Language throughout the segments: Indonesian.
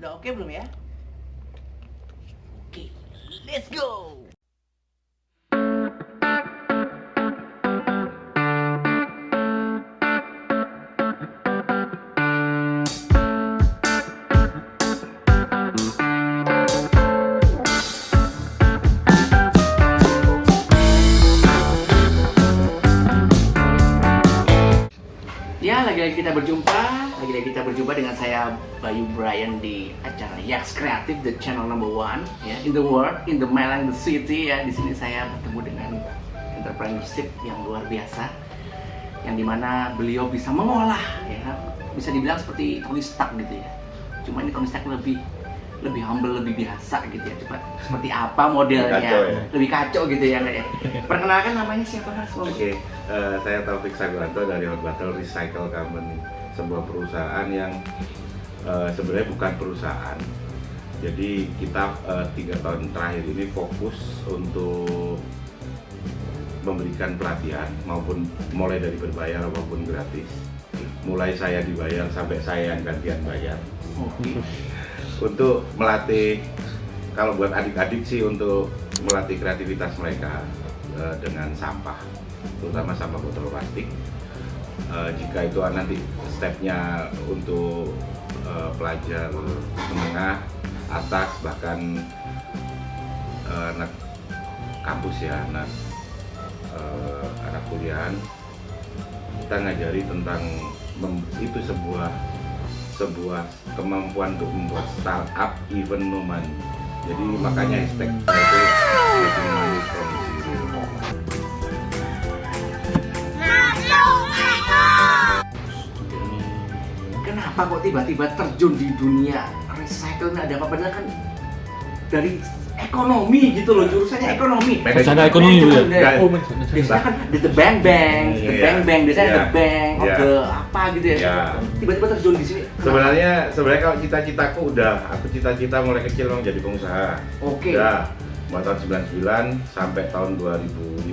Udah oke belum ya? Oke, let's go. Ya, lagi-lagi kita berjumpa dengan saya Bayu Brian di acara Yaks Kreatif, the channel number one ya in the world, in the Malang, the city ya. Di sini saya bertemu dengan entrepreneurship yang luar biasa, yang dimana beliau bisa mengolah ya, bisa dibilang seperti Tony Stark gitu ya. Cuma ini Tony Stark lebih humble, lebih biasa gitu ya. Coba seperti apa modelnya? Lebih kacau gitu ya kayak. Perkenalkan namanya siapa Mas? Oke, saya Taufik Saguanto dari Hot Bottle Recycle Company, sebuah perusahaan yang sebenarnya bukan perusahaan. Jadi kita 3 tahun terakhir ini fokus untuk memberikan pelatihan maupun mulai dari berbayar maupun gratis. Mulai saya dibayar sampai saya yang gantian bayar. Untuk melatih, kalau buat adik-adik sih untuk melatih kreativitas mereka dengan sampah, terutama sampah botol plastik. Jika itu nanti stepnya untuk pelajar menengah, atas, bahkan anak kampus ya, anak kuliahan, kita ngajari tentang itu sebuah kemampuan untuk membuat startup even no money. Jadi makanya hashtag itu making money from zero. Kenapa kok tiba-tiba terjun di dunia recycle? Ini ada apa? Padahal kan dari ekonomi gitu loh, jurusannya ekonomi. Rencana ekonomi ya. Oh, biasanya kan di the bank, biasanya the bank, the apa gitu ya. Tiba-tiba terjun di sini. Sebenarnya kalau cita-citaku aku cita-cita mulai kecil memang jadi pengusaha. Oke. Udah, mulai tahun 99 sampai tahun 2015,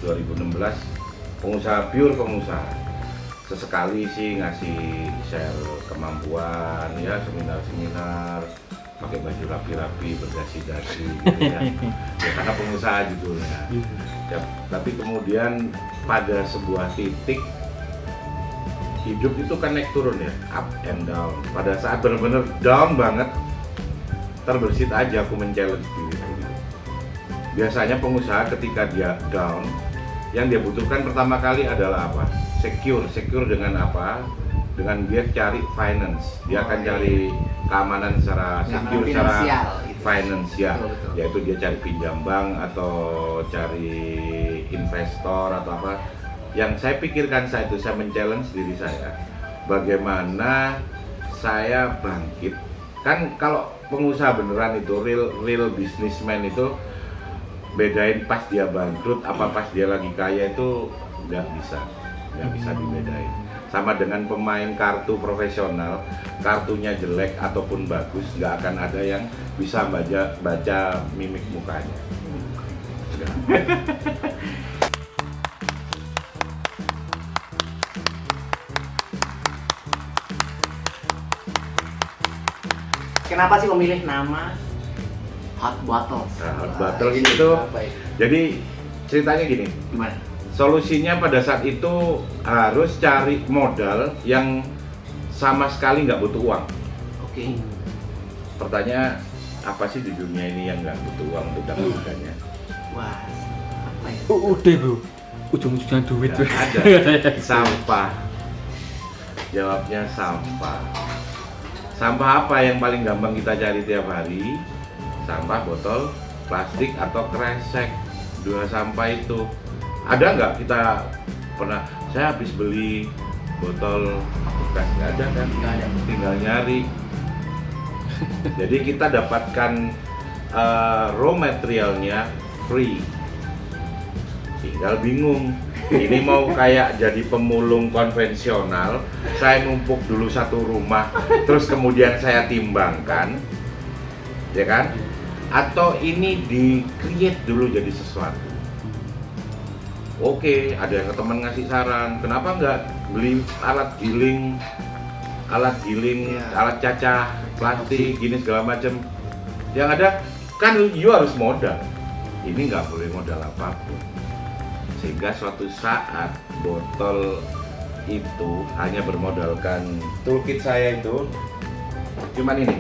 2016 pure pengusaha. Sesekali sih ngasih share kemampuan ya, seminar-seminar, pakai baju rapi-rapi, berdasi-dasi gitu ya. Ya karena pengusaha judulnya. Ya, tapi kemudian pada sebuah titik hidup itu kan naik turun ya, up and down. Pada saat benar-benar down banget, terbersit aja aku men-challenge diri. Biasanya pengusaha ketika dia down, yang dia butuhkan pertama kali adalah apa? Secure dengan apa? Dengan dia cari finance. Dia akan cari keamanan secara secure, secara finansial. Yaitu dia cari pinjam bank atau cari investor atau apa. Yang saya pikirkan saya men-challenge diri saya, bagaimana saya bangkit. Kan kalau pengusaha beneran itu real businessman itu bedain pas dia bangkrut apa pas dia lagi kaya itu nggak bisa dibedain. Sama dengan pemain kartu profesional, kartunya jelek ataupun bagus, nggak akan ada yang bisa baca mimik mukanya. Kenapa sih memilih nama Hot Bottles? Nah, Hot Bottles itu, jadi ceritanya gini. Gimana? Solusinya pada saat itu harus cari modal yang sama sekali nggak butuh uang. Oke. Pertanyaan, apa sih di dunia ini yang nggak butuh uang untuk dapatkannya? Wah, apa ya? Udah bro, ujung-ujungnya duit. Ada sampah. Jawabnya sampah. Sampah apa yang paling gampang kita cari tiap hari? Sampah botol plastik atau kresek. 2 sampah itu. Ada nggak kita pernah, saya habis beli botol bekas, nggak ada kan? Nggak ada. Tinggal nyari. Jadi kita dapatkan raw materialnya free. Tinggal bingung. Ini mau kayak jadi pemulung konvensional, saya numpuk dulu satu rumah, terus kemudian saya timbangkan, ya kan? Atau ini di-create dulu jadi sesuatu. Oke, ada yang teman ngasih saran, kenapa nggak beli alat giling alat giling, Iya. alat cacah, plastik, gini segala macam. Yang ada kan you harus modal. Ini nggak boleh modal apapun. Sehingga suatu saat botol itu hanya bermodalkan toolkit saya itu cuman ini.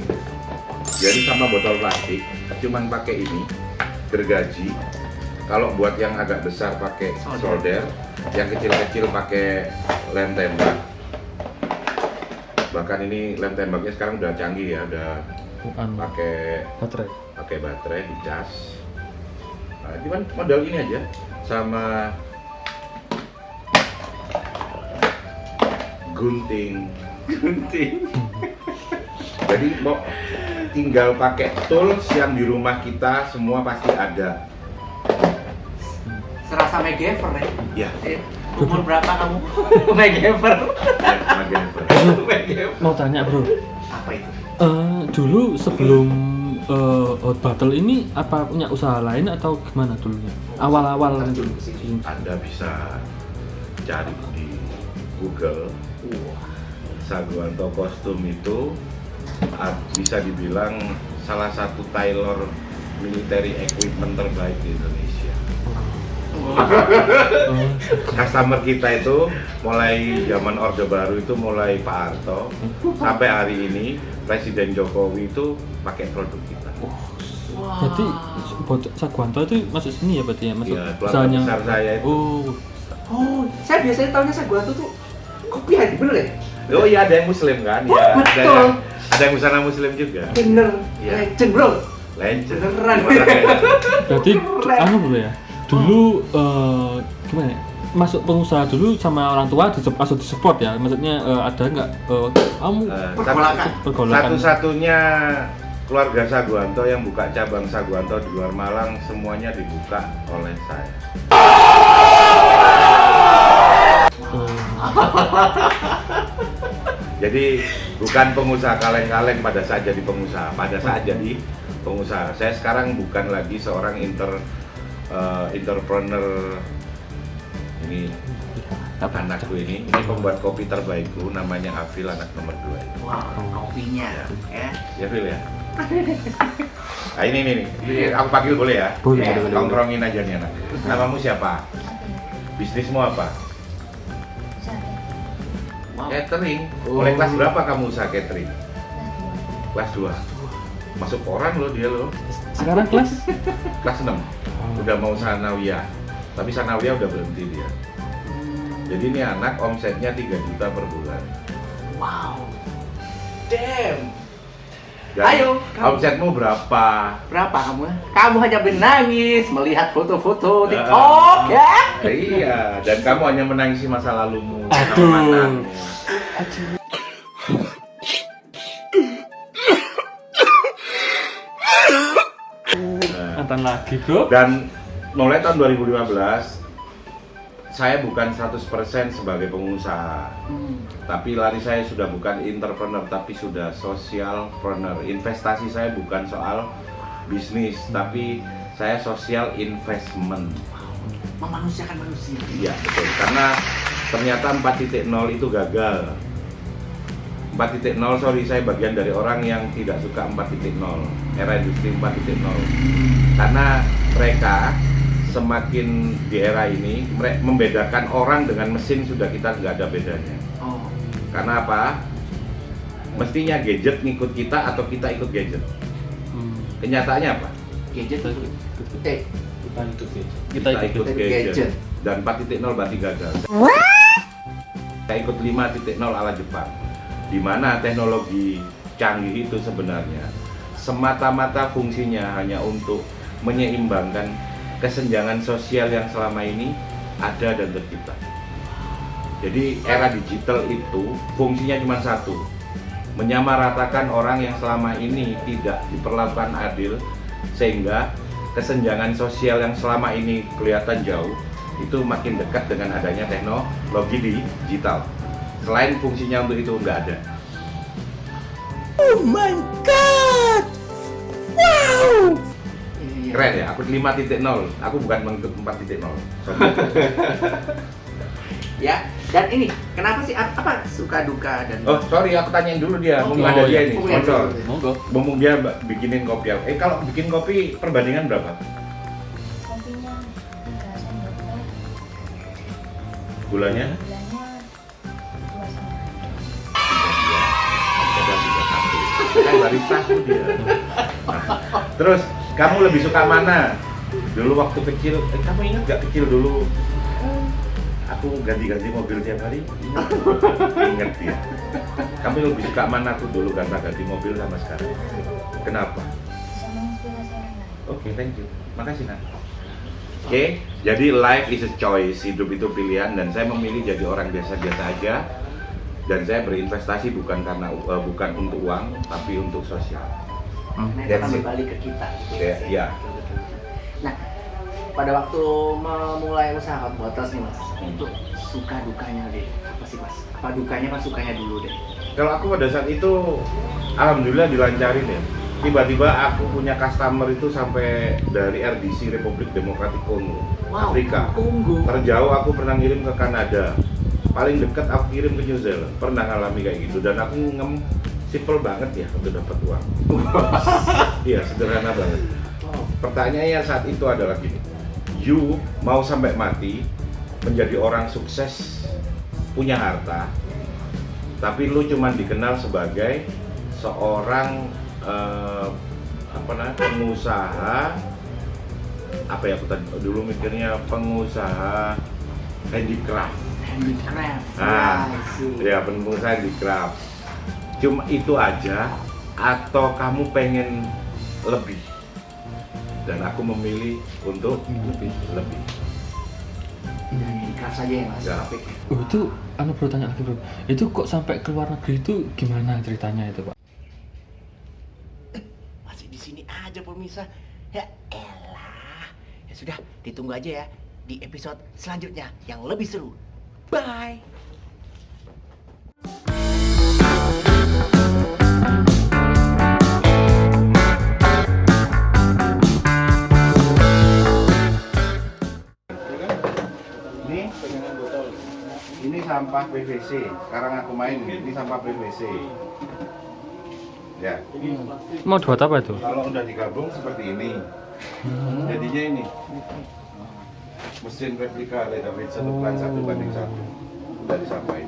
Jadi sama botol plastik, cuman pakai ini gergaji. Kalau buat yang agak besar pakai solder, yang kecil-kecil pakai lem tembak. Bahkan ini lem tembaknya sekarang udah canggih ya, udah Bukan pakai baterai. baterai dicas. Nah, cuman modal ini aja sama gunting. Jadi mau tinggal pakai tools yang di rumah kita semua pasti ada. Serasa MacGyver ya. Ya, Umur berapa kamu? MacGyver. MacGyver. Mau tanya bro, Apa itu? dulu sebelum Hot Battle ini apa punya usaha lain atau gimana dulunya? Awal-awal Terjun ke situ. Anda bisa cari di Google. Saguanto Kostum itu bisa dibilang salah satu tailor military equipment terbaik di Indonesia. Customer kita itu mulai zaman Orde Baru itu mulai Pak Harto sampai hari ini Presiden Jokowi itu pakai produk kita. Wah. Jadi Saguanto itu masuk sini ya berarti ya? Masuk Iya, keluarga besar saya itu. Oh, saya biasanya tahunya Saguanto tuh kopi hari bener ya? Oh iya, ada yang Muslim kan? Oh, Ya, betul. ada yang busana Muslim juga. Bener. Iya. Legend bro. Legend. Beneran. Gimana, legend? Berarti Keren. anu bro ya? Dulu gimana ya? Masuk pengusaha dulu sama orang tua langsung disupport ya? Maksudnya ada nggak kamu Pergolakan. pergolakan? Satu-satunya keluarga Saguanto yang buka cabang Saguanto di luar Malang semuanya dibuka oleh saya. Jadi bukan pengusaha kaleng-kaleng pada saat jadi pengusaha. Pada saat jadi pengusaha, saya sekarang bukan lagi seorang entrepreneur. Ini anakku ini pembuat kopi terbaikku, namanya Afil, anak nomor 2 itu. Wah, kopinya ya. Ya Phil ya. Nah ini aku panggil boleh ya? Boleh, Ya, boleh. tongkrongin aja nih anak. Namamu siapa? Bisnismu apa? Wow. Catering. Mulai kelas berapa kamu usaha catering? Kelas 2. Masuk koran loh dia loh. Sekarang kelas? Kelas 6. Udah mau sanawiyah. Tapi sanawiyah udah berhenti dia. Jadi ini anak omsetnya 3 juta per bulan. Wow. Damn. Dan Ayo, kamu. omsetmu berapa? Berapa kamu? Kamu hanya menangis melihat foto-foto Ah. TikTok ya? Iya, dan kamu hanya menangisi masa lalumu Aduh. sama mantanmu. Mantan lagi bro? Dan mulai tahun 2015 saya bukan 100% sebagai pengusaha, tapi lari saya sudah bukan entrepreneur tapi sudah socialpreneur. Investasi saya bukan soal bisnis tapi saya social investment. Memanusiakan manusia. Iya betul, karena ternyata 4.0 itu gagal. 4.0, sorry, saya bagian dari orang yang tidak suka 4.0, era industri 4.0. Karena mereka semakin di era ini membedakan orang dengan mesin sudah kita nggak ada bedanya. Oh. Karena apa? Mestinya gadget ngikut kita atau kita ikut gadget. Kenyataannya apa? Gadget itu. Kita ikut gadget. Dan 4.0 berarti gagal. Saya ikut 5.0 ala Jepang, di mana teknologi canggih itu sebenarnya semata-mata fungsinya hanya untuk menyeimbangkan kesenjangan sosial yang selama ini ada dan tercipta. Jadi era digital itu fungsinya cuma satu, menyamaratakan orang yang selama ini tidak diperlakukan adil, sehingga kesenjangan sosial yang selama ini kelihatan jauh itu makin dekat dengan adanya teknologi digital. Selain fungsinya untuk itu nggak ada. Oh my god! Wow! Iya. Keren ya, aku 5.0, aku bukan mengikut 4.0. Ya. Dan ini, kenapa sih apa suka duka dan Oh sorry, aku tanyain dulu dia, Oh, mumpung ada iya. dia ini, Oh, iya. sponsor. Monggo. Mumpung dia bikinin kopi. Kalau bikin kopi perbandingan berapa? Kopinya 3 sendok teh, Gulanya? gulanya 2 sendok. Kadang 31. Kan barista aku dia. Nah, terus kamu lebih suka mana? Dulu waktu kecil, kamu ingat gak kecil dulu? Aku ganti-ganti mobil tiap hari. Ingat dia. Kamu lebih suka mana aku dulu ganti mobil sama sekarang? Kenapa? Bisa menginspirasi orang lain. Oke, thank you. Makasih, Nak. Oke, jadi life is a choice, hidup itu pilihan dan saya memilih jadi orang biasa-biasa aja dan saya berinvestasi bukan bukan untuk uang tapi untuk sosial. Nah, itu That's akan it. berbalik ke kita. Ya. Betul. Nah, pada waktu memulai usaha hot bottles nih mas, itu suka dukanya deh, apa sih mas? Apa dukanya apa sukanya dulu deh? Kalau aku pada saat itu, alhamdulillah dilancarin ya. Tiba-tiba aku punya customer itu sampai dari RDC, Republik Demokratik Kongo, Afrika. Kongo. Terjauh aku pernah ngirim ke Kanada. Paling dekat aku kirim ke New Zealand. Pernah ngalami kayak gitu dan aku simple banget ya untuk dapat uang. Iya, sederhana banget. Wow. Pertanyaannya saat itu adalah gini. You mau sampai mati menjadi orang sukses, punya harta, tapi lu cuman dikenal sebagai seorang pengusaha apa ya, aku tadi dulu mikirnya pengusaha handicraft. Handicraft. Nah, I see. ya pengusaha handicraft. Cuma itu aja atau kamu pengen lebih? Dan aku memilih untuk lebih. Tidak handicraft saja ya mas. Ya. Topik. Oh, itu anu bro, tanya lagi bro. Itu kok sampai ke luar negeri itu gimana ceritanya itu, Pak? Masih di sini aja pemirsa. Ya elah. Ya sudah, ditunggu aja ya di episode selanjutnya yang lebih seru. Bye. Ini sampah PVC. Sekarang aku main, ini sampah PVC. Ya, Mau buat apa itu? kalau udah digabung seperti ini, jadinya ini mesin replika Davidson ukuran 1:1. Udah disampaikan.